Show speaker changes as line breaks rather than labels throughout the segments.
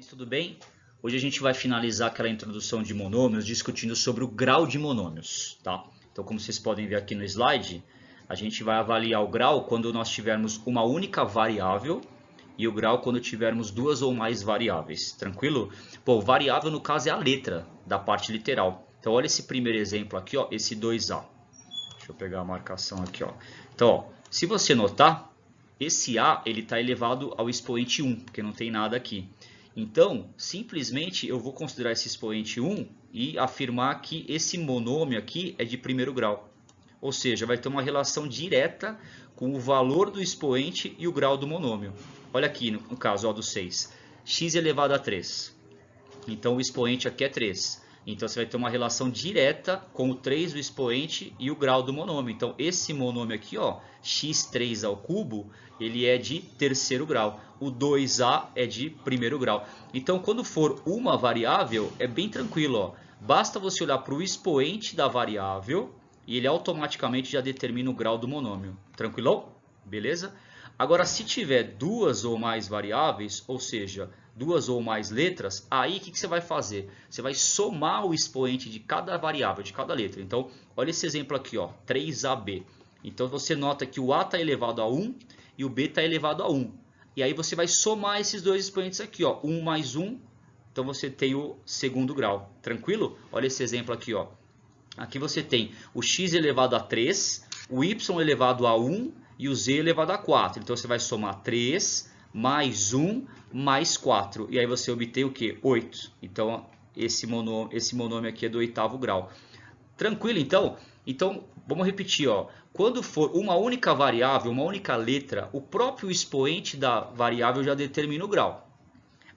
Tudo bem? Hoje a gente vai finalizar aquela introdução de monômios discutindo sobre o grau de monômios, tá? Então, como vocês podem ver aqui no slide, a gente vai avaliar o grau quando nós tivermos uma única variável e o grau quando tivermos duas ou mais variáveis, tranquilo? Bom, variável no caso é a letra da parte literal. Então, olha esse primeiro exemplo aqui, ó, esse 2A. Deixa eu pegar a marcação aqui, ó. Então, ó, se você notar, esse A ele está elevado ao expoente 1, porque não tem nada aqui. Então, simplesmente eu vou considerar esse expoente 1 e afirmar que esse monômio aqui é de primeiro grau. Ou seja, vai ter uma relação direta com o valor do expoente e o grau do monômio. Olha aqui no caso ó, do 6. X elevado a 3. Então o expoente aqui é 3. Então você vai ter uma relação direta com o 3 do expoente e o grau do monômio. Então esse monômio aqui, ó, x3 ao cubo, ele é de terceiro grau. O 2a é de primeiro grau. Então quando for uma variável, é bem tranquilo, ó. Basta você olhar para o expoente da variável e ele automaticamente já determina o grau do monômio. Tranquilão? Beleza? Agora, se tiver duas ou mais variáveis, ou seja, duas ou mais letras, aí o que você vai fazer? Você vai somar o expoente de cada variável, de cada letra. Então, olha esse exemplo aqui, ó, 3AB. Então, você nota que o A está elevado a 1 e o B está elevado a 1. E aí você vai somar esses dois expoentes aqui, ó, 1 mais 1, então você tem o segundo grau. Tranquilo? Olha esse exemplo aqui, ó. Aqui você tem o x elevado a 3, o y elevado a 1 e o z elevado a 4. Então você vai somar 3 mais 1 mais 4. E aí você obtém o que? 8. Então esse monômio aqui é do oitavo grau. Tranquilo então? Então vamos repetir. Ó. Quando for uma única variável, uma única letra, o próprio expoente da variável já determina o grau.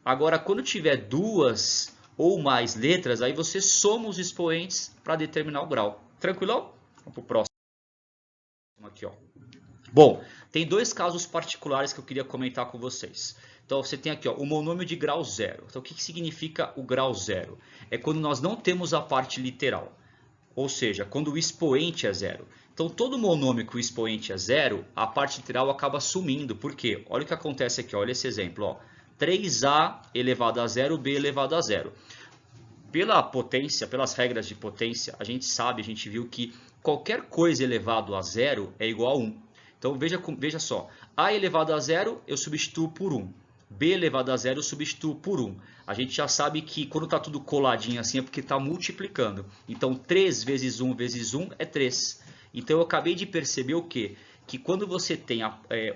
Agora quando tiver duas ou mais letras, aí você soma os expoentes para determinar o grau. Tranquilão? Vamos para o próximo. Aqui, ó. Bom, tem dois casos particulares que eu queria comentar com vocês. Então você tem aqui ó, o monômio de grau zero. Então o que significa o grau zero? É quando nós não temos a parte literal. Ou seja, quando o expoente é zero. Então todo monômio que o expoente é zero, a parte literal acaba sumindo. Por quê? Olha o que acontece aqui, olha esse exemplo. Ó. 3a elevado a zero, b elevado a zero. Pela potência, pelas regras de potência, a gente sabe, a gente viu que qualquer coisa elevado a zero é igual a 1. Então veja só, a elevado a zero eu substituo por 1. B elevado a zero eu substituo por 1. A gente já sabe que quando está tudo coladinho assim é porque está multiplicando. Então 3 vezes 1 vezes 1 é 3. Então eu acabei de perceber o quê? Que quando você tem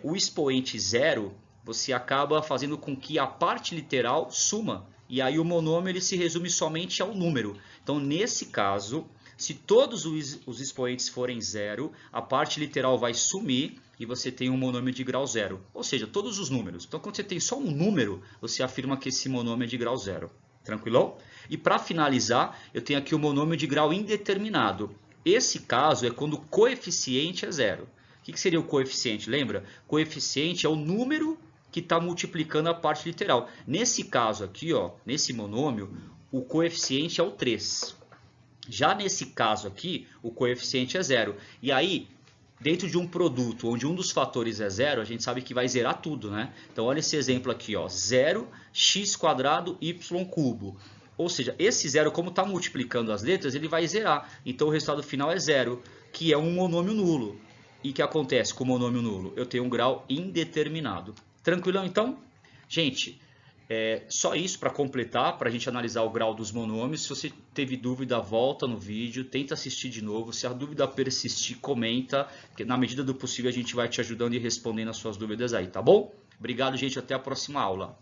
o expoente zero, você acaba fazendo com que a parte literal suma. E aí o monômio ele se resume somente ao número. Então nesse caso, se todos os expoentes forem zero, a parte literal vai sumir e você tem um monômio de grau zero. Ou seja, todos os números. Então quando você tem só um número, você afirma que esse monômio é de grau zero. Tranquilão? E para finalizar, eu tenho aqui o monômio de grau indeterminado. Esse caso é quando o coeficiente é zero. O que seria o coeficiente? Lembra? Coeficiente é o número que está multiplicando a parte literal. Nesse caso aqui, ó, nesse monômio, o coeficiente é o 3. Já nesse caso aqui, o coeficiente é zero. E aí, dentro de um produto onde um dos fatores é zero, a gente sabe que vai zerar tudo, né? Então, olha esse exemplo aqui, ó, 0, x quadrado, y cubo. Ou seja, esse zero, como está multiplicando as letras, ele vai zerar. Então, o resultado final é zero, que é um monômio nulo. E o que acontece com o monômio nulo? Eu tenho um grau indeterminado. Tranquilão, então? Gente, só isso para completar, para a gente analisar o grau dos monômios. Se você teve dúvida, volta no vídeo, tenta assistir de novo. Se a dúvida persistir, comenta, que na medida do possível a gente vai te ajudando e respondendo as suas dúvidas aí, tá bom? Obrigado, gente, até a próxima aula.